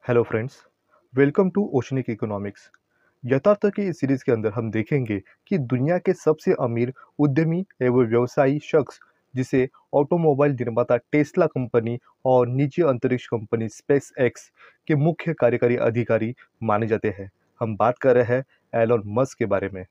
Hello friends, welcome to oceanic economics. यथार्थ की इस सीरीज के अंदर हम देखेंगे कि दुनिया के सबसे अमीर उद्यमी एवं व्यवसायी शख्स, जिसे ऑटोमोबाइल निर्माता टेस्ला कंपनी और निजी अंतरिक्ष कंपनी स्पेस एक्स के मुख्य कार्यकारी अधिकारी माने जाते हैं। हम बात कर रहे हैं एलन मस्क के बारे में।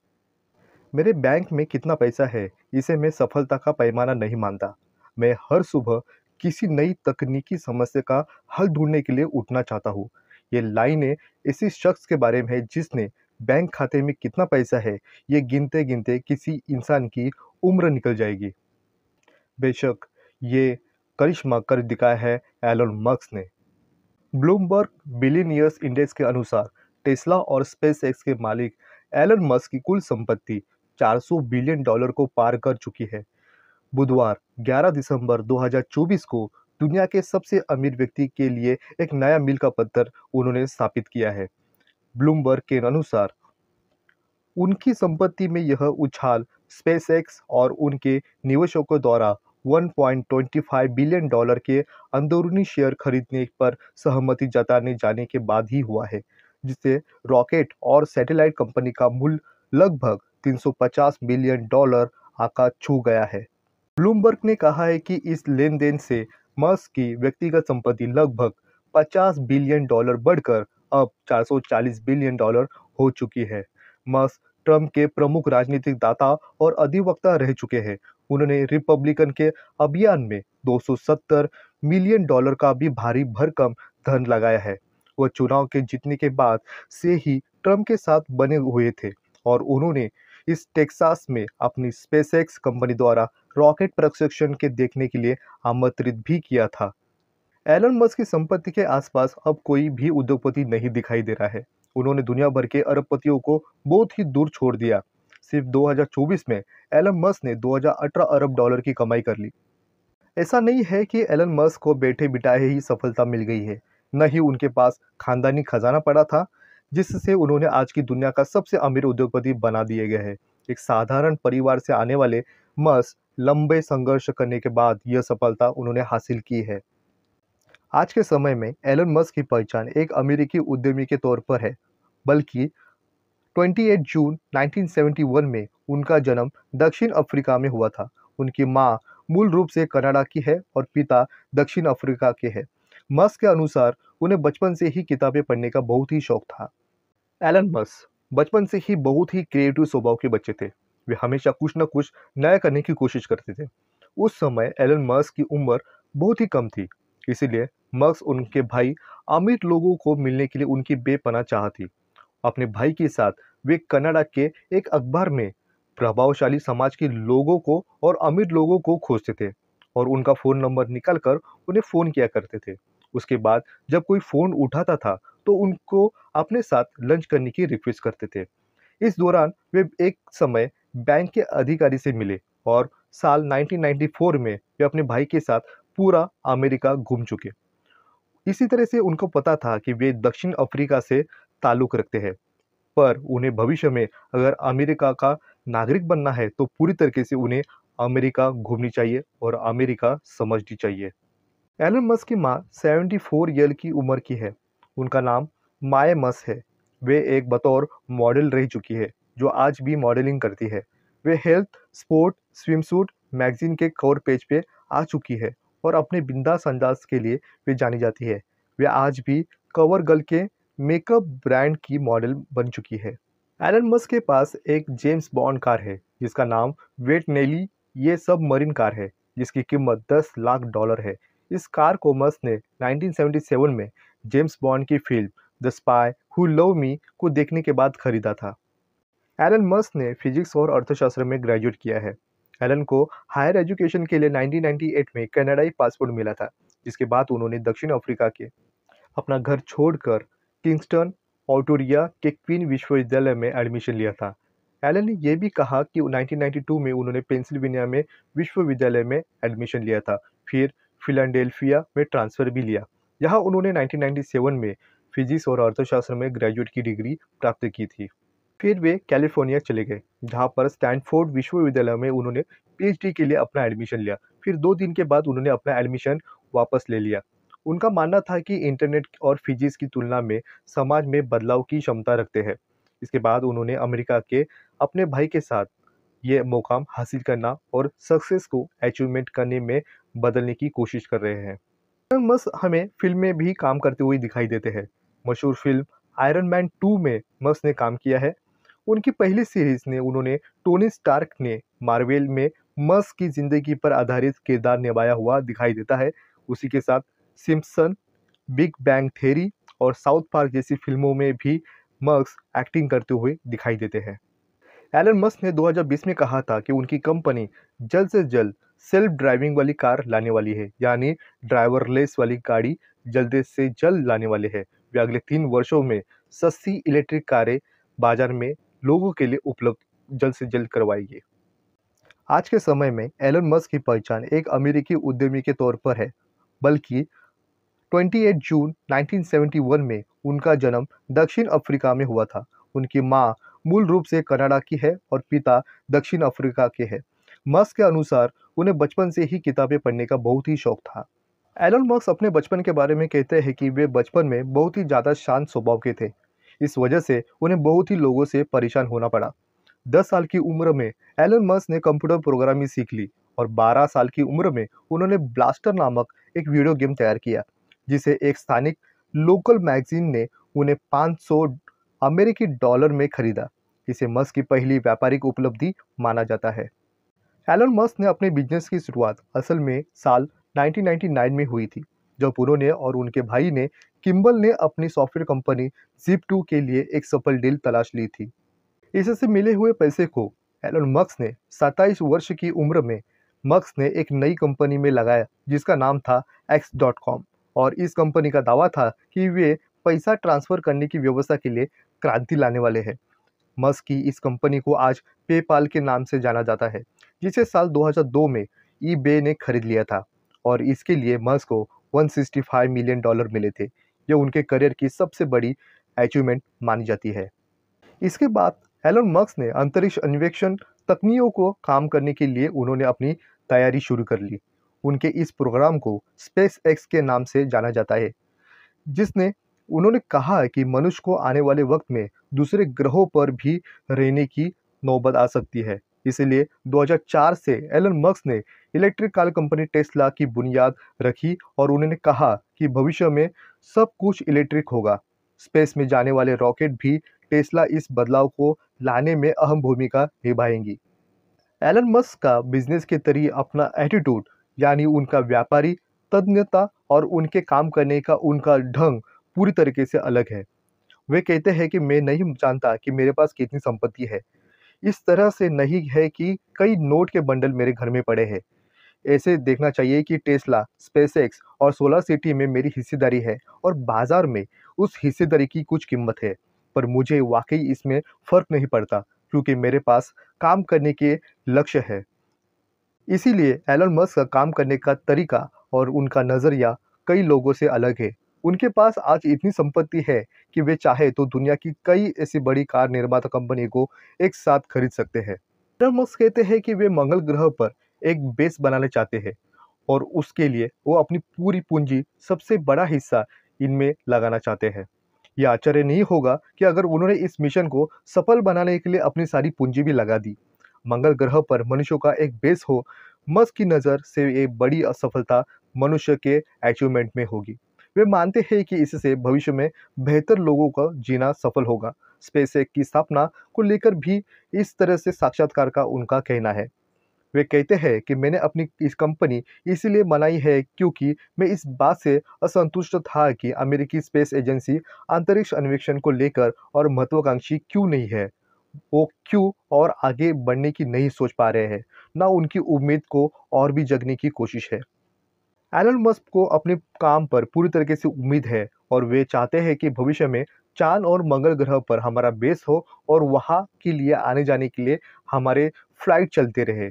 मेरे बैंक में कितना पैसा है, इसे मैं सफलता का पैमाना नहीं मानता। मैं हर सुबह किसी नई तकनीकी समस्या का हल ढूंढने के लिए उठना चाहता हूँ। ये लाइनें इसी शख्स के बारे में है जिसने बैंक खाते में कितना पैसा है, ये गिनते गिनते किसी इंसान की उम्र निकल जाएगी। बेशक ये करिश्मा कर दिखाया है एलन मस्क ने। ब्लूमबर्ग बिलियनियर्स इंडेक्स के अनुसार टेस्ला और स्पेसएक्स के मालिक एलन मस्क की कुल संपत्ति $400 बिलियन को पार कर चुकी है। बुधवार 11 दिसंबर 2024 को दुनिया के सबसे अमीर व्यक्ति के लिए एक नया मील का पत्थर उन्होंने स्थापित किया है। ब्लूमबर्ग के अनुसार उनकी संपत्ति में यह उछाल स्पेसएक्स और उनके निवेशकों द्वारा $1.25 बिलियन के अंदरूनी शेयर खरीदने पर सहमति जताने जाने के बाद ही हुआ है, जिससे रॉकेट और सैटेलाइट कंपनी का मूल्य लगभग $350 बिलियन आका छू गया है। ब्लूमबर्ग ने कहा है कि इस लेन-देन से मस्क की व्यक्तिगत संपत्ति लगभग $50 बिलियन बढ़कर अब $440 बिलियन हो चुकी है। मस्क ट्रंप के प्रमुख राजनीतिक दाता और अधिवक्ता रह चुके हैं। उन्होंने रिपब्लिकन के अभियान में $270 मिलियन का भी भारी भरकम धन लगाया है। वो चुनाव के जीतने के बाद से ही ट्रंप के साथ बने हुए थे और उन्होंने इस टेक्सास में अपनी स्पेसएक्स कंपनी द्वारा रॉकेट प्रक्षेपण के देखने के लिए आमंत्रित भी किया था। एलन मस्क की संपत्ति के आसपास अब कोई भी उद्योगपति नहीं दिखाई दे रहा है। उन्होंने दुनिया भर के अरबपतियों को बहुत ही दूर छोड़ दिया। सिर्फ 2024 में एलन मस्क ने 2018 अरब डॉलर की कमाई कर ली। ऐसा नहीं है कि एलन मस्क को बैठे बिठाए ही सफलता मिल गई है, न ही उनके पास खानदानी खजाना पड़ा था जिससे उन्होंने आज की दुनिया का सबसे अमीर उद्योगपति बना दिए गए हैं। एक साधारण परिवार से आने वाले मस्क लंबे संघर्ष करने के बाद यह सफलता उन्होंने हासिल की है। आज के समय में एलन मस्क की पहचान एक अमेरिकी उद्यमी के तौर पर है, बल्कि 28 जून 1971 में उनका जन्म दक्षिण अफ्रीका में हुआ था। उनकी मां मूल रूप से कनाडा की है और पिता दक्षिण अफ्रीका के हैं। मस्क के अनुसार उन्हें बचपन से ही किताबें पढ़ने का बहुत ही शौक था। एलन मस्क बचपन से ही बहुत ही क्रिएटिव स्वभाव के बच्चे थे। वे हमेशा कुछ न कुछ नया करने की कोशिश करते थे। उस समय एलन मस्क की उम्र बहुत ही कम थी, इसीलिए मस्क उनके भाई अमीर लोगों को मिलने के लिए उनकी बेपनाह चाह थी। अपने भाई के साथ वे कनाडा के एक अखबार में प्रभावशाली समाज के लोगों को और अमीर लोगों को खोजते थे और उनका फ़ोन नंबर निकालकर उन्हें फ़ोन किया करते थे। उसके बाद जब कोई फ़ोन उठाता था तो उनको अपने साथ लंच करने की रिक्वेस्ट करते थे। इस दौरान वे एक समय बैंक के अधिकारी से मिले और साल 1994 में वे अपने भाई के साथ पूरा अमेरिका घूम चुके। इसी तरह से उनको पता था कि वे दक्षिण अफ्रीका से ताल्लुक़ रखते हैं, पर उन्हें भविष्य में अगर अमेरिका का नागरिक बनना है तो पूरी तरीके से उन्हें अमेरिका घूमनी चाहिए और अमेरिका समझनी चाहिए। एलन मस्क की मां 74 ईयर की उम्र की है। उनका नाम माया मस्क है। वे एक बतौर मॉडल रह चुकी है, जो आज भी मॉडलिंग करती है। वे हेल्थ, स्पोर्ट, स्विमसूट मैगजीन के कवर पेज पे आ चुकी है और अपने बिंदास अंदाज के लिए वे जानी जाती है। वे आज भी कवर गर्ल के मेकअप ब्रांड की मॉडल बन चुकी है। एलन मस्क के पास एक जेम्स बॉन्ड कार है जिसका नाम वेट नेली ये सब मरीन कार है, जिसकी कीमत $10 लाख है। इस कार को मस्क ने 1977 में जेम्स बॉन्ड की film the spy who love me को देखने के बाद खरीदा था। एलन मस्क ने फिजिक्स और अर्थशास्त्र में ग्रेजुएट किया है। एलन को हायर एजुकेशन के लिए 1998 में कनाडाई पासपोर्ट मिला था, जिसके बाद उन्होंने दक्षिण अफ्रीका के अपना घर छोड़कर किंगस्टन ऑटोरिया के क्वीन विश्वविद्यालय में एडमिशन लिया था। एलन ने यह भी कहा कि 1992 में उन्होंने पेंसिल्वेनिया में विश्वविद्यालय में एडमिशन लिया था, फिर फिलाडेल्फिया में ट्रांसफ़र भी लिया। यहाँ उन्होंने 1997 में फिजिक्स और अर्थशास्त्र में ग्रेजुएट की डिग्री प्राप्त की थी। फिर वे कैलिफोर्निया चले गए, जहाँ पर स्टैनफोर्ड विश्वविद्यालय में उन्होंने पीएचडी के लिए अपना एडमिशन लिया। फिर 2 दिन के बाद उन्होंने अपना एडमिशन वापस ले लिया। उनका मानना था कि इंटरनेट और फिजिक्स की तुलना में समाज में बदलाव की क्षमता रखते हैं। इसके बाद उन्होंने अमेरिका के अपने भाई के साथ ये मुकाम हासिल करना और सक्सेस को अचीवमेंट करने में बदलने की कोशिश कर रहे हैं। एलन मस्क हमें फिल्म में भी काम करते हुए दिखाई देते हैं। मशहूर फिल्म आयरन मैन 2 में मस्क ने काम किया है। उनकी पहली सीरीज ने उन्होंने टोनी स्टार्क ने मार्वेल में मस्क की जिंदगी पर आधारित किरदार निभाया हुआ दिखाई देता है। उसी के साथ सिम्पसन, बिग बैंग थ्योरी और साउथ पार्क जैसी फिल्मों में भी मस्क एक्टिंग करते हुए दिखाई देते हैं। एलन मस्क ने 2020 में कहा था कि उनकी कंपनी जल्द से जल्द सेल्फ ड्राइविंग वाली कार लाने वाली है, यानी ड्राइवरलेस वाली गाड़ी जल्द से जल्द लाने वाले हैं। वे अगले 3 वर्षों में सस्ती इलेक्ट्रिक कारें बाजार में लोगों के लिए उपलब्ध जल्द से जल्द करवाएगी। आज के समय में एलन मस्क की पहचान एक अमेरिकी उद्यमी के तौर पर है, बल्कि 28 जून 1971 में उनका जन्म दक्षिण अफ्रीका में हुआ था। उनकी मां मूल रूप से कनाडा की है और पिता दक्षिण अफ्रीका के हैं। मस्क के अनुसार उन्हें बचपन से ही किताबें पढ़ने का बहुत ही शौक था। एलन मस्क अपने बचपन के बारे में कहते हैं कि वे बचपन में बहुत ही ज़्यादा शांत स्वभाव के थे। इस वजह से उन्हें बहुत ही लोगों से परेशान होना पड़ा। 10 साल की उम्र में एलन मस्क ने कंप्यूटर प्रोग्रामिंग सीख ली और 12 साल की उम्र में उन्होंने ब्लास्टर नामक एक वीडियो गेम तैयार किया, जिसे एक स्थानिक लोकल मैगजीन ने उन्हें 500 अमेरिकी डॉलर में खरीदा। इसे मस्क की पहली व्यापारिक उपलब्धि माना जाता है। एलन मस्क ने अपने बिजनेस की शुरुआत असल में साल 1999 में हुई थी, जब उन्होंने और उनके भाई ने किम्बल ने अपनी सॉफ्टवेयर कंपनी Zip2 के लिए एक सफल डील तलाश ली थी। इससे मिले हुए पैसे को एलन मस्क ने 27 वर्ष की उम्र में मस्क ने एक नई कंपनी में लगाया, जिसका नाम था X.com, और इस कंपनी का दावा था कि वे पैसा ट्रांसफर करने की व्यवस्था के लिए क्रांति लाने वाले हैं। मस्क की इस कंपनी को आज पेपाल के नाम से जाना जाता है, जिसे साल 2002 में ईबे ने खरीद लिया था और इसके लिए मस्क को 165 मिलियन डॉलर मिले थे। यह उनके करियर की सबसे बड़ी अचीवमेंट मानी जाती है। इसके बाद एलन मस्क ने अंतरिक्ष अन्वेषण तकनीकों को काम करने के लिए उन्होंने अपनी तैयारी शुरू कर ली। उनके इस प्रोग्राम को स्पेस एक्स के नाम से जाना जाता है, जिसने उन्होंने कहा कि मनुष्य को आने वाले वक्त में दूसरे ग्रहों पर भी रहने की नौबत आ सकती है। इसलिए 2004 से एलन मस्क ने इलेक्ट्रिक कार कंपनी टेस्ला की बुनियाद रखी और उन्होंने कहा कि भविष्य में सब कुछ इलेक्ट्रिक होगा। स्पेस में जाने वाले रॉकेट भी टेस्ला इस बदलाव को लाने में अहम भूमिका निभाएंगी। एलन मस्क का बिजनेस के तरीके अपना एटीट्यूड, यानी उनका व्यापारी तज्ञता और उनके काम करने का उनका ढंग पूरी तरीके से अलग है। वे कहते हैं कि मैं नहीं जानता कि मेरे पास कितनी संपत्ति है। इस तरह से नहीं है कि कई नोट के बंडल मेरे घर में पड़े हैं। ऐसे देखना चाहिए कि टेस्ला, स्पेसएक्स और सोलर सिटी में मेरी हिस्सेदारी है और बाजार में उस हिस्सेदारी की कुछ कीमत है। पर मुझे वाकई इसमें फ़र्क नहीं पड़ता, क्योंकि मेरे पास काम करने के लक्ष्य है। इसीलिए एलन मस्क का काम करने का तरीका और उनका नज़रिया कई लोगों से अलग है। उनके पास आज इतनी संपत्ति है कि वे चाहे तो दुनिया की कई ऐसी बड़ी कार निर्माता कंपनी को एक साथ खरीद सकते हैं। एलन मस्क कहते हैं कि वे मंगल ग्रह पर एक बेस बनाना चाहते हैं और उसके लिए वो अपनी पूरी पूंजी, सबसे बड़ा हिस्सा इनमें लगाना चाहते हैं। यह आश्चर्य नहीं होगा कि अगर उन्होंने इस मिशन को सफल बनाने के लिए अपनी सारी पूंजी भी लगा दी। मंगल ग्रह पर मनुष्यों का एक बेस हो, मस्क की नज़र से एक बड़ी असफलता मनुष्य के अचीवमेंट में होगी। वे मानते हैं कि इससे भविष्य में बेहतर लोगों का जीना सफल होगा। स्पेसएक्स की स्थापना को लेकर भी इस तरह से साक्षात्कार का उनका कहना है। वे कहते हैं कि मैंने अपनी इस कंपनी इसीलिए बनाई है क्योंकि मैं इस बात से असंतुष्ट था कि अमेरिकी स्पेस एजेंसी अंतरिक्ष अन्वेषण को लेकर और महत्वाकांक्षी क्यों नहीं है। वो क्यों और आगे बढ़ने की नहीं सोच पा रहे हैं, ना उनकी उम्मीद को और भी जगने की कोशिश है। एलन मस्क को अपने काम पर पूरी तरीके से उम्मीद है और वे चाहते हैं कि भविष्य में चांद और मंगल ग्रह पर हमारा बेस हो और वहाँ के लिए आने जाने के लिए हमारे फ्लाइट चलते रहे।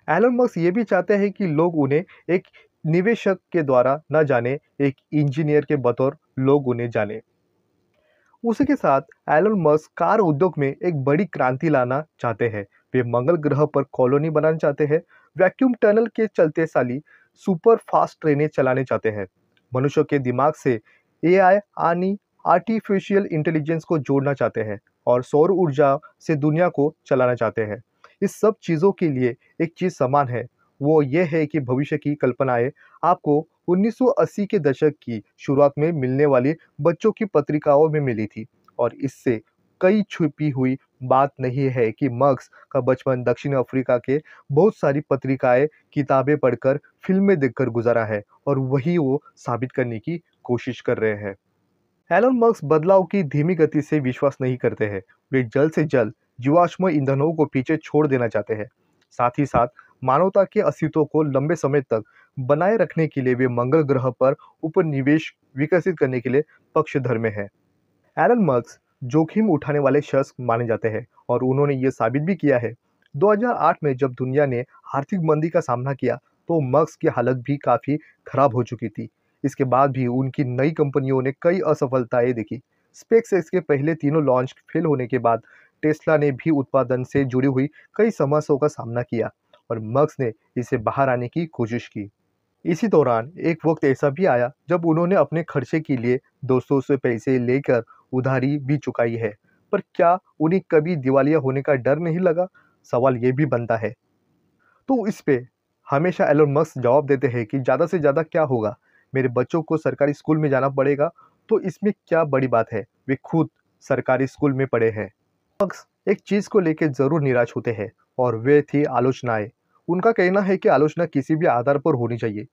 एलन मस्क ये भी चाहते हैं कि लोग उन्हें एक निवेशक के द्वारा न जाने, एक इंजीनियर के बतौर लोग उन्हें जाने। उसी के साथ एलन मस्क कार उद्योग में एक बड़ी क्रांति लाना चाहते हैं। वे मंगल ग्रह पर कॉलोनी बनाना चाहते हैं, वैक्यूम टनल के चलते साली सुपर फास्ट ट्रेनें चलाने चाहते हैं। मनुष्य के दिमाग से एआई यानी आर्टिफिशियल इंटेलिजेंस को जोड़ना चाहते हैं और सौर ऊर्जा से दुनिया को चलाना चाहते हैं। इस सब चीज़ों के लिए एक चीज़ समान है, वो ये है कि भविष्य की कल्पनाएं आपको 1980 के दशक की शुरुआत में मिलने वाली बच्चों की पत्रिकाओं में मिली थी और इससे कई छुपी हुई बात नहीं है कि मर्क्स का बचपन दक्षिण अफ्रीका के बहुत सारी पत्रिकाएं, किताबें पढ़कर, फिल्में देखकर गुजारा है और वही वो साबित करने की कोशिश कर रहे हैं। एलन मस्क बदलाव की धीमी गति से विश्वास नहीं करते हैं। वे जल्द से जल्द जीवाश्म ईंधनों को पीछे छोड़ देना चाहते हैं। साथ ही साथ मानवता के अस्तित्व को लंबे समय तक बनाए रखने के लिए वे मंगल ग्रह पर उपनिवेश विकसित करने के लिए पक्षधर में है। एलन मस्क जोखिम उठाने वाले शख्स माने जाते हैं और उन्होंने ये साबित भी किया है। 2008 में जब दुनिया ने आर्थिक मंदी का सामना किया तो मस्क की हालत भी काफ़ी खराब हो चुकी थी। इसके बाद भी उनकी नई कंपनियों ने कई असफलताएं देखी। स्पेसएक्स के पहले तीनों लॉन्च फेल होने के बाद टेस्ला ने भी उत्पादन से जुड़ी हुई कई समस्याओं का सामना किया और मस्क ने इसे बाहर आने की कोशिश की। इसी दौरान एक वक्त ऐसा भी आया जब उन्होंने अपने खर्चे के लिए दोस्तों से पैसे लेकर उधारी भी चुकाई है। पर क्या उन्हें कभी दिवालिया होने का डर नहीं लगा? सवाल ये भी बनता है। तो इस पे हमेशा एलन मस्क जवाब देते हैं कि ज़्यादा से ज़्यादा क्या होगा? मेरे बच्चों को सरकारी स्कूल में जाना पड़ेगा, तो इसमें क्या बड़ी बात है? वे खुद सरकारी स्कूल में पढ़े हैं। मस्क एक चीज़ को लेकर ज़रूर निराश होते हैं और वे थी आलोचनाएं। उनका कहना है कि आलोचना किसी भी आधार पर होनी चाहिए।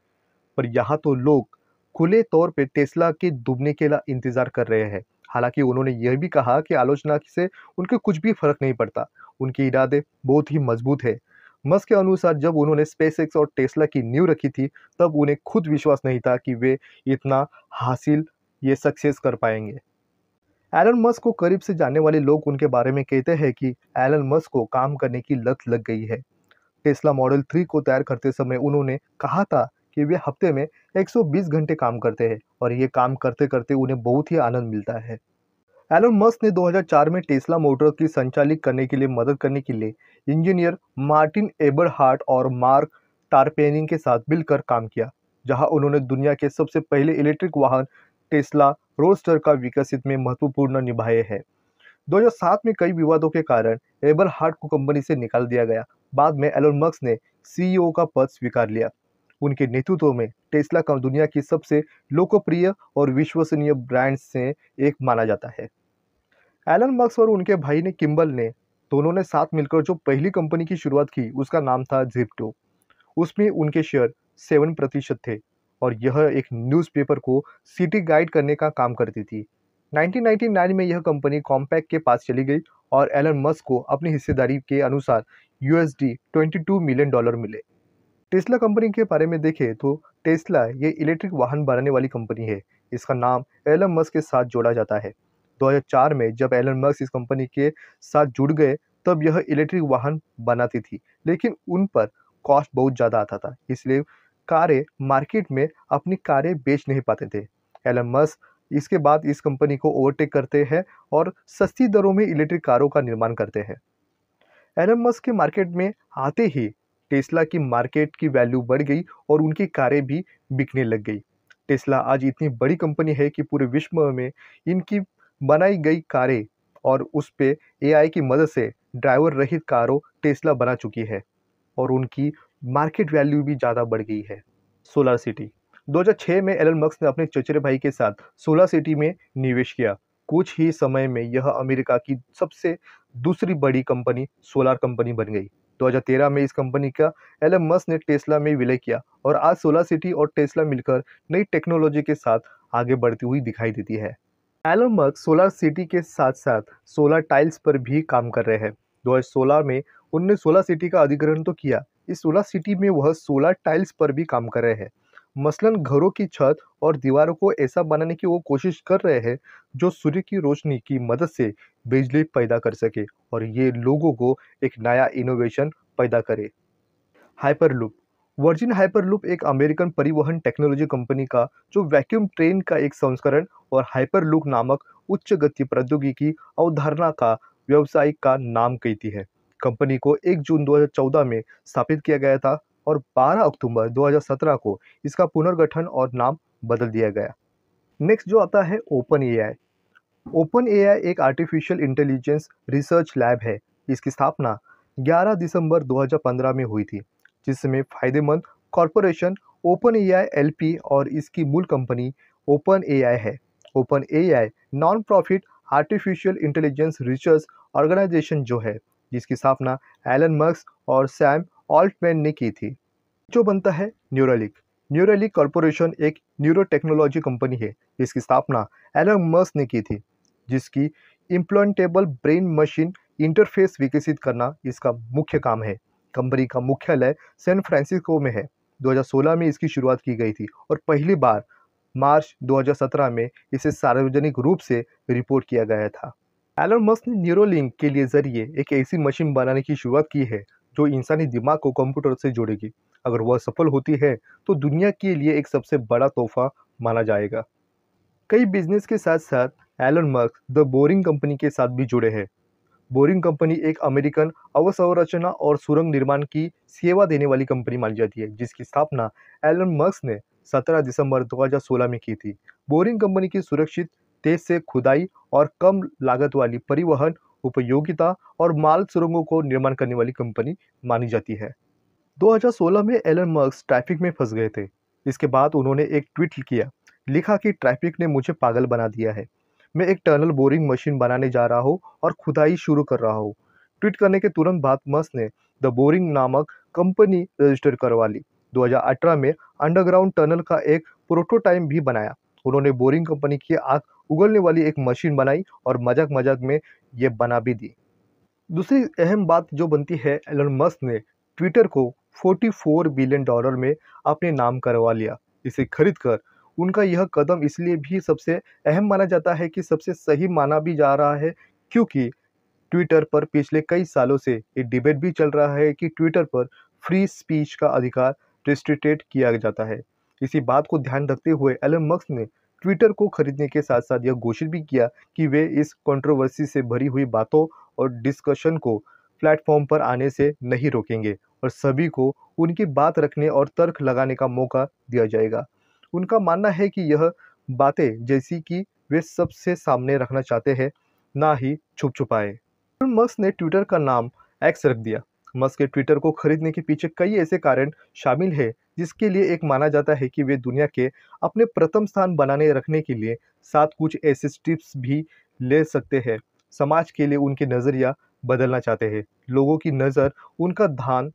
पर यहाँ तो लोग खुले तौर पे टेस्ला के डूबने के लिए इंतजार कर रहे हैं। हालांकि उन्होंने यह भी कहा कि आलोचना से उनके कुछ भी फर्क नहीं पड़ता। उनके इरादे बहुत ही मजबूत है। मस्क के अनुसार जब उन्होंने स्पेसएक्स और टेस्ला की नींव रखी थी तब उन्हें खुद विश्वास नहीं था कि वे इतना हासिल ये सक्सेस कर पाएंगे। एलन मस्क को करीब से जानने वाले लोग उनके बारे में कहते हैं कि एलन मस्क को काम करने की लत लग गई है। टेस्ला मॉडल 3 को तैयार करते समय उन्होंने कहा था कि वे हफ्ते में 120 घंटे काम करते हैं और ये काम करते करते उन्हें बहुत ही आनंद मिलता है। एलन मस्क ने 2004 में टेस्ला मोटर्स की संचालित करने के लिए मदद करने के लिए इंजीनियर मार्टिन एबरहार्ट और मार्क टारपेनिंग के साथ मिलकर काम किया, जहां उन्होंने दुनिया के सबसे पहले इलेक्ट्रिक वाहन टेस्ला रोडस्टर का विकसित में महत्वपूर्ण निभाए हैं। 2007 में कई विवादों के कारण एबरहार्ट को कंपनी से निकाल दिया गया। बाद में एलन मस्क ने सीईओ का पद स्वीकार लिया। उनके नेतृत्व में टेस्ला का दुनिया की सबसे लोकप्रिय और विश्वसनीय ब्रांड्स से एक माना जाता है। एलन मस्क और उनके भाई ने किम्बल ने दोनों ने साथ मिलकर जो पहली कंपनी की शुरुआत की उसका नाम था ज़िप्टो। उसमें उनके शेयर 7% थे और यह एक न्यूज़पेपर को सिटी गाइड करने का काम करती थी। 1999 में यह कंपनी कॉम्पैक्ट के पास चली गई और एलन मस्क को अपनी हिस्सेदारी के अनुसार यूएसडी $22 मिलियन मिले। टेस्ला कंपनी के बारे में देखें तो टेस्ला ये इलेक्ट्रिक वाहन बनाने वाली कंपनी है। इसका नाम एलन मस्क के साथ जोड़ा जाता है। 2004 में जब एलन मस्क इस कंपनी के साथ जुड़ गए तब यह इलेक्ट्रिक वाहन बनाती थी, लेकिन उन पर कॉस्ट बहुत ज़्यादा आता था, इसलिए कारें मार्केट में अपनी कारें बेच नहीं पाते थे। एलन मस्क इसके बाद इस कंपनी को ओवरटेक करते हैं और सस्ती दरों में इलेक्ट्रिक कारों का निर्माण करते हैं। एलन मस्क के मार्केट में आते ही टेस्ला की मार्केट की वैल्यू बढ़ गई और उनकी कारें भी बिकने लग गई। टेस्ला आज इतनी बड़ी कंपनी है कि पूरे विश्व में इनकी बनाई गई कारें और उस पे एआई की मदद से ड्राइवर रहित कारों टेस्ला बना चुकी है और उनकी मार्केट वैल्यू भी ज़्यादा बढ़ गई है। सोलर सिटी 2006 में एलन मस्क ने अपने चचेरे भाई के साथ सोलर सिटी में निवेश किया। कुछ ही समय में यह अमेरिका की सबसे दूसरी बड़ी कंपनी सोलर कंपनी बन गई। 2013 में इस कंपनी का एलन मस्क ने टेस्ला में विलय किया और आज सोलर सिटी और टेस्ला मिलकर नई टेक्नोलॉजी के साथ आगे बढ़ती हुई दिखाई देती है। एलन मस्क सोलर सिटी के साथ साथ सोलर टाइल्स पर भी काम कर रहे हैं। 2016 में उन्होंने सोलर सिटी का अधिग्रहण तो किया। इस सोलर सिटी में वह सोलर टाइल्स पर भी काम कर रहे हैं। मसलन घरों की छत और दीवारों को ऐसा बनाने की वो कोशिश कर रहे हैं जो सूर्य की रोशनी की मदद से बिजली पैदा कर सके और ये लोगों को एक नया इनोवेशन पैदा करे। हाइपरलूप वर्जिन हाइपरलूप एक अमेरिकन परिवहन टेक्नोलॉजी कंपनी का जो वैक्यूम ट्रेन का एक संस्करण और हाइपरलूप नामक उच्च गति प्रौद्योगिकी अवधारणा का व्यवसाय का नाम कहती है। कंपनी को 1 जून 2014 में स्थापित किया गया था। और 12 अक्टूबर 2017 को इसका पुनर्गठन और नाम बदल दिया गया। नेक्स्ट जो आता है ओपन एआई। ओपन एआई एक आर्टिफिशियल इंटेलिजेंस रिसर्च लैब है। इसकी स्थापना 11 दिसंबर 2015 में हुई थी, जिसमें फायदेमंद कॉरपोरेशन ओपन एआई एलपी और इसकी मूल कंपनी ओपन एआई है। Open AI non profit artificial intelligence research organisation जो है, जिसकी स्थापना एलन मस्क और सैम ऑल्टमैन ने की थी। जो बनता है न्यूरालिंक। न्यूरालिंक कॉरपोरेशन एक न्यूरो टेक्नोलॉजी कंपनी है। इसकी स्थापना एलन मस्क ने की थी, जिसकी इम्प्लांटेबल ब्रेन मशीन इंटरफेस विकसित करना इसका मुख्य काम है। कंपनी का मुख्यालय सैन फ्रांसिस्को में है। 2016 में इसकी शुरुआत की गई थी और पहली बार मार्च 2017 में इसे सार्वजनिक रूप से रिपोर्ट किया गया था। एलन मस्क ने न्यूरोलिंक के लिए जरिए एक ऐसी मशीन बनाने की शुरुआत की है जो इंसानी दिमाग को कंप्यूटर से जोड़ेगी। अगर वह सफल होती है तो दुनिया के लिए एक सबसे बड़ा तोहफा माना जाएगा। कई बिजनेस के साथ साथ Elon Musk the boring company के साथ भी जुड़े हैं। बोरिंग कंपनी एक अमेरिकन अवसंरचना और सुरंग निर्माण की सेवा देने वाली कंपनी मानी जाती है, जिसकी स्थापना एलन मस्क ने 17 दिसंबर 2016 में की थी। बोरिंग कंपनी की सुरक्षित, तेज से खुदाई और कम लागत वाली परिवहन, उपयोगिता और माल सुरंगों को निर्माण करने वाली कंपनी मानी जाती है। 2016 में एलन मस्क ट्रैफिक में फंस गए थे। इसके बाद उन्होंने एक ट्वीट किया, लिखा कि ट्रैफिक ने मुझे पागल बना दिया है। मैं एक टनल बोरिंग मशीन बनाने जा रहा हूँ और खुदाई शुरू कर रहा हूँ। ट्वीट करने के तुरंत बाद मस्क ने द बोरिंग नामक कंपनी रजिस्टर करवा ली। 2018 में अंडरग्राउंड टनल का एक प्रोटोटाइप भी बनाया। उन्होंने बोरिंग कंपनी की आग उगलने वाली एक मशीन बनाई और मजाक मजाक में ये बना भी दी। दूसरी अहम बात जो बनती है, एलन मस्क ने ट्विटर को 44 बिलियन डॉलर में अपने नाम करवा लिया। इसे खरीदकर उनका यह कदम इसलिए भी सबसे अहम माना जाता है कि सबसे सही माना भी जा रहा है, क्योंकि ट्विटर पर पिछले कई सालों से ये डिबेट भी चल रहा है कि ट्विटर पर फ्री स्पीच का अधिकार रिस्ट्रिक्टेड किया जाता है। इसी बात को ध्यान रखते हुए एलन मस्क ने ट्विटर को खरीदने के साथ साथ यह घोषित भी किया कि वे इस कंट्रोवर्सी से भरी हुई बातों और डिस्कशन को प्लेटफॉर्म पर आने से नहीं रोकेंगे और सभी को उनकी बात रखने और तर्क लगाने का मौका दिया जाएगा। उनका मानना है कि यह बातें जैसी कि वे सबसे सामने रखना चाहते हैं, ना ही छुप छुपाए। मस्क ने ट्विटर का नाम एक्स रख दिया। मस्क के ट्विटर को खरीदने के पीछे कई ऐसे कारण शामिल हैं, जिसके लिए एक माना जाता है कि वे दुनिया के अपने प्रथम स्थान बनाने रखने के लिए साथ कुछ ऐसे टिप्स भी ले सकते हैं। समाज के लिए उनके नज़रिया बदलना चाहते हैं। लोगों की नज़र उनका ध्यान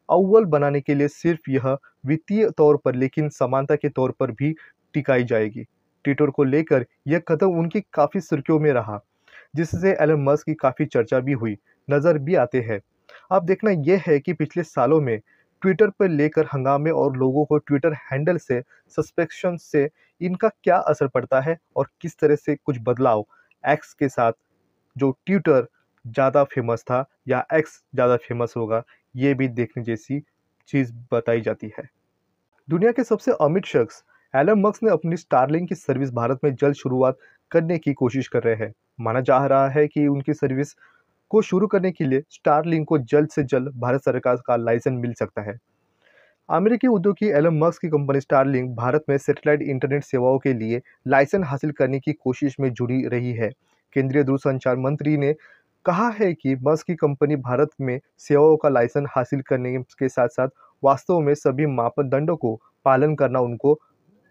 अव्वल बनाने के लिए सिर्फ यह वित्तीय तौर पर लेकिन समानता के तौर पर भी टिकाई जाएगी। ट्विटर को लेकर यह कदम उनकी काफ़ी सुर्खियों में रहा, जिससे एलन मस्क की काफ़ी चर्चा भी हुई, नज़र भी आते हैं। अब देखना यह है कि पिछले सालों में ट्विटर पर लेकर हंगामे और लोगों को ट्विटर हैंडल से सस्पेंशन से इनका क्या असर पड़ता है और किस तरह से कुछ बदलाव एक्स के साथ, जो ट्विटर ज़्यादा फेमस था या एक्स ज़्यादा फेमस होगा, ये भी देखने जैसी चीज़ बताई जाती है। दुनिया के सबसे अमीर शख्स एलन मस्क ने अपनी स्टारलिंक की सर्विस भारत में जल्द शुरुआत करने की कोशिश कर रहे हैं। माना जा रहा है कि उनकी सर्विस को शुरू करने के लिए स्टारलिंक को जल्द से जल्द भारत सरकार का लाइसेंस मिल सकता है। अमेरिकी उद्योगी एलन मस्क की कंपनी स्टारलिंक भारत में सैटेलाइट इंटरनेट सेवाओं के लिए लाइसेंस हासिल करने की कोशिश में जुड़ी रही है। केंद्रीय दूरसंचार मंत्री ने कहा है कि मस्क की कंपनी भारत में सेवाओं का लाइसेंस हासिल करने के साथ साथ वास्तव में सभी मापदंडों को पालन करना उनको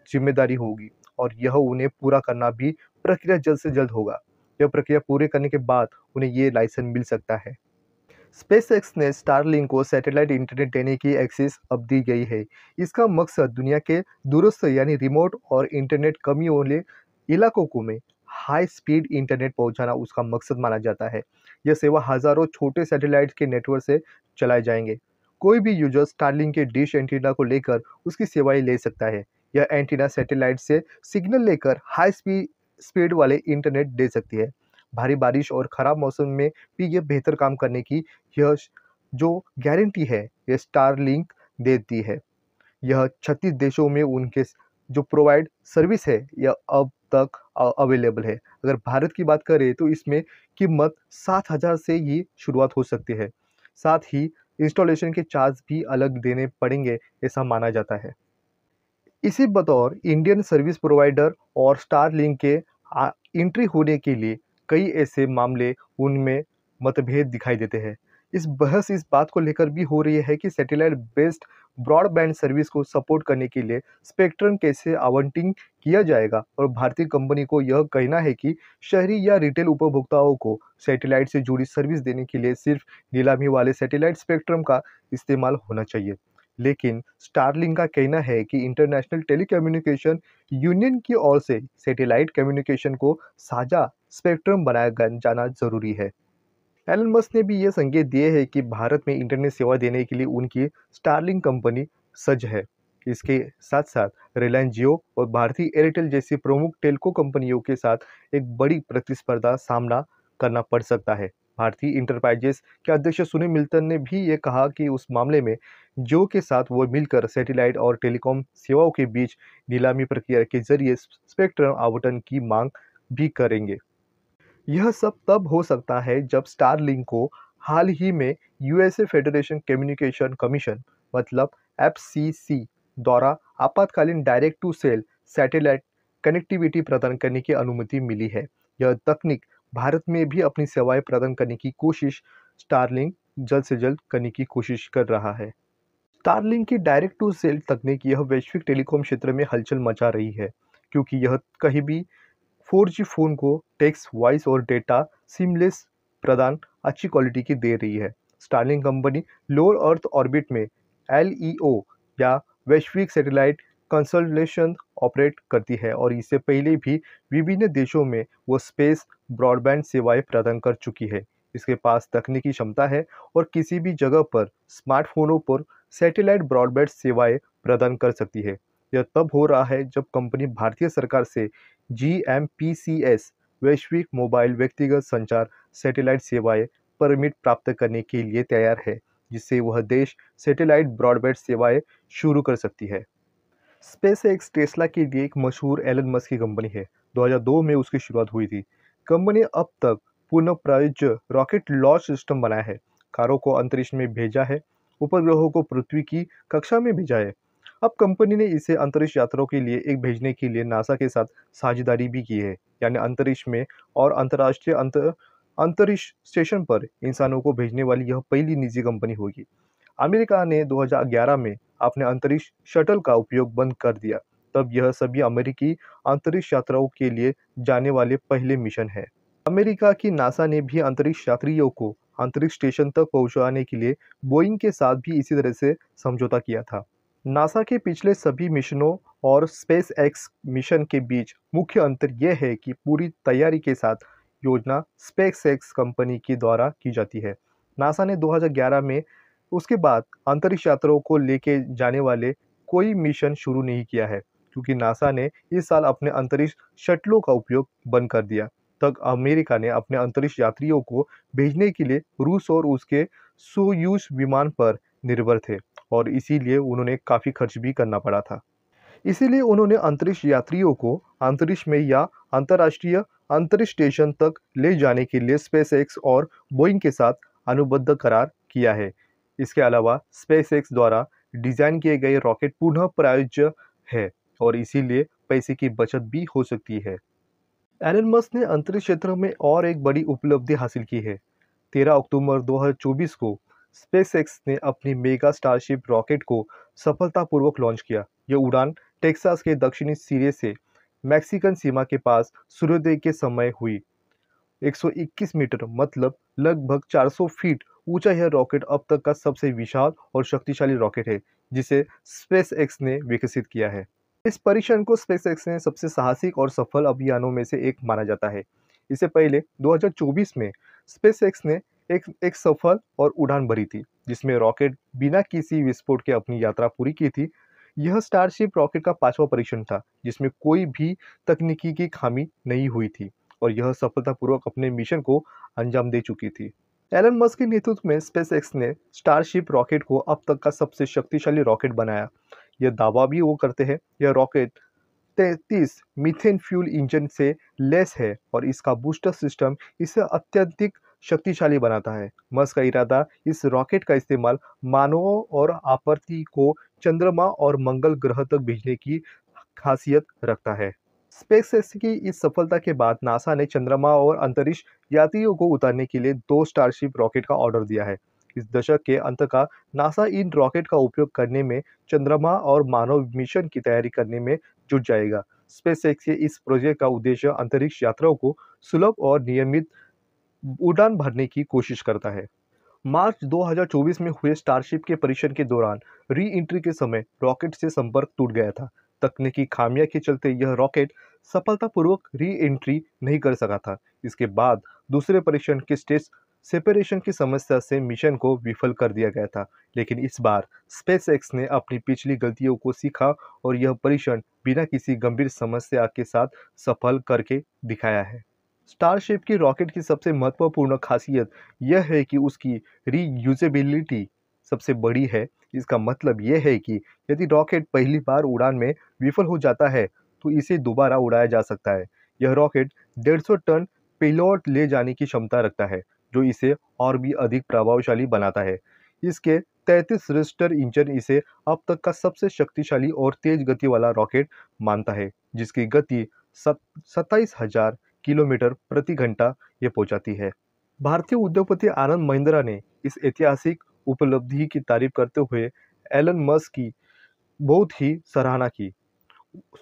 जिम्मेदारी होगी और यह उन्हें पूरा करना भी प्रक्रिया जल्द से जल्द होगा। यह प्रक्रिया पूरे करने के बाद उन्हें ये लाइसेंस मिल सकता है। स्पेसएक्स ने स्टारलिंक को सैटेलाइट इंटरनेट देने की एक्सेस अब दी गई है। इसका मकसद दुनिया के दूरस्थ यानी रिमोट और इंटरनेट कमी वाले इलाकों को में हाई स्पीड इंटरनेट पहुंचाना उसका मकसद माना जाता है। यह सेवा हजारों छोटे सैटेलाइट के नेटवर्क से चलाए जाएंगे। कोई भी यूजर स्टारलिंक के डिश एंटीना को लेकर उसकी सेवाएं ले सकता है। यह एंटीना सैटेलाइट से सिग्नल लेकर हाई स्पीड वाले इंटरनेट दे सकती है। भारी बारिश और ख़राब मौसम में भी यह बेहतर काम करने की यह जो गारंटी है, ये स्टारलिंक देती है। यह 36 देशों में उनके जो प्रोवाइड सर्विस है, यह अब तक अवेलेबल है। अगर भारत की बात करें तो इसमें कीमत 7,000 से ही शुरुआत हो सकती है। साथ ही इंस्टॉलेशन के चार्ज भी अलग देने पड़ेंगे, ऐसा माना जाता है। इसी बतौर इंडियन सर्विस प्रोवाइडर और स्टारलिंक के एंट्री होने के लिए कई ऐसे मामले उनमें मतभेद दिखाई देते हैं। इस बहस इस बात को लेकर भी हो रही है कि सैटेलाइट बेस्ड ब्रॉडबैंड सर्विस को सपोर्ट करने के लिए स्पेक्ट्रम कैसे आवंटित किया जाएगा, और भारतीय कंपनी को यह कहना है कि शहरी या रिटेल उपभोक्ताओं को सैटेलाइट से जुड़ी सर्विस देने के लिए सिर्फ नीलामी वाले सैटेलाइट स्पेक्ट्रम का इस्तेमाल होना चाहिए। लेकिन स्टारलिंक का कहना है कि इंटरनेशनल टेलीकम्युनिकेशन यूनियन की ओर से सैटेलाइट कम्युनिकेशन को साझा स्पेक्ट्रम बनाया जाना जरूरी है। एलन मस्क ने भी ये संकेत दिए हैं कि भारत में इंटरनेट सेवा देने के लिए उनकी स्टारलिंक कंपनी सज्ज है। इसके साथ साथ रिलायंस जियो और भारतीय एयरटेल जैसी प्रमुख टेलको कंपनियों के साथ एक बड़ी प्रतिस्पर्धा सामना करना पड़ सकता है। भारतीय इंटरप्राइजेस के अध्यक्ष सुनील मित्तल ने भी ये कहा कि उस मामले में जियो के साथ वो मिलकर सैटेलाइट और टेलीकॉम सेवाओं के बीच नीलामी प्रक्रिया के जरिए स्पेक्ट्रम आवंटन की मांग भी करेंगे। यह सब तब हो सकता है जब स्टारलिंक को हाल ही में यूएसए फेडरेशन कम्युनिकेशन कमीशन मतलब एफसीसी द्वारा आपातकालीन direct to cell satellite connectivity प्रदान करने की अनुमति मिली है। यह तकनीक भारत में भी अपनी सेवाएं प्रदान करने की कोशिश स्टारलिंक जल्द से जल्द करने की कोशिश कर रहा है। स्टारलिंक की डायरेक्ट टू सेल तकनीक यह वैश्विक टेलीकॉम क्षेत्र में हलचल मचा रही है, क्योंकि यह कहीं भी 4G फ़ोन को टेक्स्ट, वॉइस और डेटा सीमलेस प्रदान अच्छी क्वालिटी की दे रही है। Starlink company lower earth orbit में एलईओ या वैश्विक सैटेलाइट कंसोलेशन ऑपरेट करती है, और इससे पहले भी विभिन्न देशों में वो स्पेस ब्रॉडबैंड सेवाएं प्रदान कर चुकी है। इसके पास तकनीकी क्षमता है और किसी भी जगह पर स्मार्टफोनों पर सैटेलाइट ब्रॉडबैंड सेवाएं प्रदान कर सकती है। यह तब हो रहा है जब कंपनी भारतीय सरकार से GMPCS वैश्विक मोबाइल व्यक्तिगत संचार सैटेलाइट सेवाएं परमिट प्राप्त करने के लिए तैयार है, जिससे वह देश सैटेलाइट ब्रॉडबैंड सेवाएं शुरू कर सकती है। स्पेसएक्स टेस्ला के लिए एक मशहूर एलन मस्क की कंपनी है। 2002 में उसकी शुरुआत हुई थी। कंपनी ने अब तक पुनः प्रायोज्य रॉकेट लॉन्च सिस्टम बनाया है, कारों को अंतरिक्ष में भेजा है, उपग्रहों को पृथ्वी की कक्षा में भेजा है। अब कंपनी ने इसे अंतरिक्ष यात्राओं के लिए एक भेजने के लिए नासा के साथ साझेदारी भी की है, यानी अंतरिक्ष में और अंतर्राष्ट्रीय अंतरिक्ष स्टेशन पर इंसानों को भेजने वाली यह पहली निजी कंपनी होगी। अमेरिका ने 2011 में अपने अंतरिक्ष शटल का उपयोग बंद कर दिया। तब यह सभी अमेरिकी अंतरिक्ष यात्राओं के लिए जाने वाले पहले मिशन है। अमेरिका की नासा ने भी अंतरिक्ष यात्रियों को अंतरिक्ष स्टेशन तक पहुंचाने के लिए बोइंग के साथ भी इसी तरह से समझौता किया था। नासा के पिछले सभी मिशनों और स्पेस एक्स मिशन के बीच मुख्य अंतर यह है कि पूरी तैयारी के साथ योजना स्पेस एक्स कंपनी के द्वारा की जाती है। नासा ने 2011 में उसके बाद अंतरिक्ष यात्रियों को लेके जाने वाले कोई मिशन शुरू नहीं किया है, क्योंकि नासा ने इस साल अपने अंतरिक्ष शटलों का उपयोग बंद कर दिया। तब अमेरिका ने अपने अंतरिक्ष यात्रियों को भेजने के लिए रूस और उसके सोयूज विमान पर निर्भर थे, और इसीलिए उन्होंने काफ़ी खर्च भी करना पड़ा था। इसीलिए उन्होंने अंतरिक्ष यात्रियों को अंतरिक्ष में या अंतर्राष्ट्रीय अंतरिक्ष स्टेशन तक ले जाने के लिए स्पेसएक्स और बोइंग के साथ अनुबंध करार किया है। इसके अलावा स्पेसएक्स द्वारा डिजाइन किए गए रॉकेट पुनः प्रायोज्य है, और इसीलिए पैसे की बचत भी हो सकती है। एलन मस्क ने अंतरिक्ष क्षेत्र में और एक बड़ी उपलब्धि हासिल की है। 13 अक्टूबर 2024 को स्पेसएक्स ने अपनी मेगा स्टारशिप रॉकेट को सफलतापूर्वक लॉन्च किया। यह उड़ान टेक्सास के दक्षिणी सिरे से मैक्सिकन सीमा के पास सूर्योदय के समय हुई। 121 मीटर मतलब लगभग 400 फीट ऊंचा यह रॉकेट अब तक का सबसे विशाल और शक्तिशाली रॉकेट है, जिसे स्पेसएक्स ने विकसित किया है। इस परीक्षण को स्पेसएक्स ने सबसे साहसिक और सफल अभियानों में से एक माना जाता है। इससे पहले 2024 में स्पेसएक्स ने एक सफल और उड़ान भरी थी, जिसमें रॉकेट बिना किसी विस्फोट के अपनी यात्रा पूरी की थी। यह स्टारशिप रॉकेट का 5वां परीक्षण था, जिसमें कोई भी तकनीकी की खामी नहीं हुई थी, और यह सफलतापूर्वक अपने मिशन को अंजाम दे चुकी थी। एलन मस्क के नेतृत्व में स्पेसएक्स ने स्टारशिप रॉकेट को अब तक का सबसे शक्तिशाली रॉकेट बनाया। यह दावा भी वो करते हैं यह रॉकेट 33 मीथेन फ्यूल इंजन से लैस है, और इसका बूस्टर सिस्टम इसे अत्यधिक शक्तिशाली बनाता है। मस्क का इरादा इस रॉकेट का इस्तेमाल मानवों और आपूर्ति को चंद्रमा और मंगल ग्रह तक भेजने की खासियत रखता है। स्पेसएक्स की इस सफलता के बाद नासा ने चंद्रमा और अंतरिक्ष यात्रियों को उतारने के लिए 2 स्टारशिप रॉकेट का ऑर्डर दिया है। इस दशक के अंत का नासा इन रॉकेट का उपयोग करने में चंद्रमा और मानव मिशन की तैयारी करने में जुट जाएगा। स्पेसएक्स के इस प्रोजेक्ट का उद्देश्य अंतरिक्ष यात्राओं को सुलभ और नियमित उड़ान भरने की कोशिश करता है। मार्च 2024 में हुए स्टारशिप के परीक्षण के दौरान री एंट्री के समय रॉकेट से संपर्क टूट गया था। तकनीकी खामियां के चलते यह रॉकेट सफलतापूर्वक री एंट्री नहीं कर सका था। इसके बाद दूसरे परीक्षण के स्टेज सेपरेशन की समस्या से मिशन को विफल कर दिया गया था। लेकिन इस बार स्पेसएक्स ने अपनी पिछली गलतियों को सीखा और यह परीक्षण बिना किसी गंभीर समस्या के साथ सफल करके दिखाया है। स्टारशिप की रॉकेट की सबसे महत्वपूर्ण खासियत यह है कि उसकी रीयूजेबिलिटी सबसे बड़ी है। इसका मतलब यह है कि यदि रॉकेट पहली बार उड़ान में विफल हो जाता है तो इसे दोबारा उड़ाया जा सकता है। यह रॉकेट 150 टन पेलोड ले जाने की क्षमता रखता है, जो इसे और भी अधिक प्रभावशाली बनाता है। इसके 33 रजिस्टर इंजन इसे अब तक का सबसे शक्तिशाली और तेज गति वाला रॉकेट मानता है, जिसकी गति 27,000 किलोमीटर प्रति घंटा ये पहुंचाती है। भारतीय उद्योगपति आनंद महिंद्रा ने इस ऐतिहासिक उपलब्धि की तारीफ करते हुए एलन मस्क की बहुत ही सराहना की।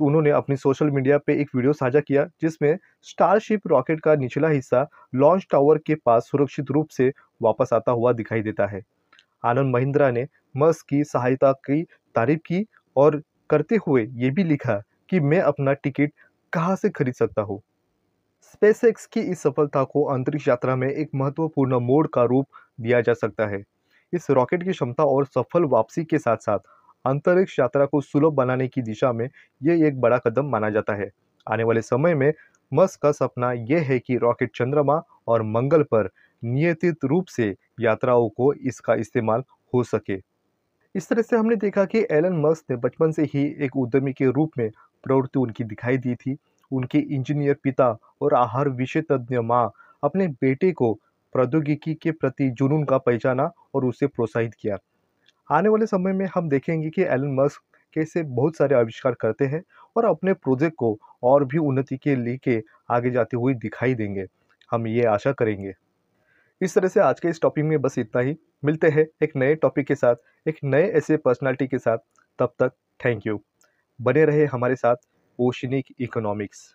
उन्होंने अपनी सोशल मीडिया पे एक वीडियो साझा किया जिसमें स्टारशिप रॉकेट का निचला हिस्सा लॉन्च टावर के पास सुरक्षित रूप से वापस आता हुआ दिखाई देता है। आनंद महिंद्रा ने मस्क की सहायता की तारीफ की और करते हुए ये भी लिखा कि मैं अपना टिकट कहाँ से खरीद सकता हूँ। स्पेसएक्स की इस सफलता को अंतरिक्ष यात्रा में एक महत्वपूर्ण मोड़ का रूप दिया जा सकता है। इस रॉकेट की क्षमता और सफल वापसी के साथ साथ अंतरिक्ष यात्रा को सुलभ बनाने की दिशा में ये एक बड़ा कदम माना जाता है। आने वाले समय में मस्क का सपना यह है कि रॉकेट चंद्रमा और मंगल पर नियमित रूप से यात्राओं को इसका इस्तेमाल हो सके। इस तरह से हमने देखा कि एलन मस्क ने बचपन से ही एक उद्यमी के रूप में प्रवृत्ति उनकी दिखाई दी थी। उनके इंजीनियर पिता और आहार विशेषज्ञ माँ अपने बेटे को प्रौद्योगिकी के प्रति जुनून का पहचाना और उसे प्रोत्साहित किया। आने वाले समय में हम देखेंगे कि एलन मस्क कैसे बहुत सारे आविष्कार करते हैं और अपने प्रोजेक्ट को और भी उन्नति के लेके आगे जाते हुए दिखाई देंगे। हम ये आशा करेंगे। इस तरह से आज के इस टॉपिक में बस इतना ही। मिलते हैं एक नए टॉपिक के साथ, एक नए ऐसे पर्सनालिटी के साथ। तब तक थैंक यू। बने रहे हमारे साथ ओशनिक इकोनॉमिक्स।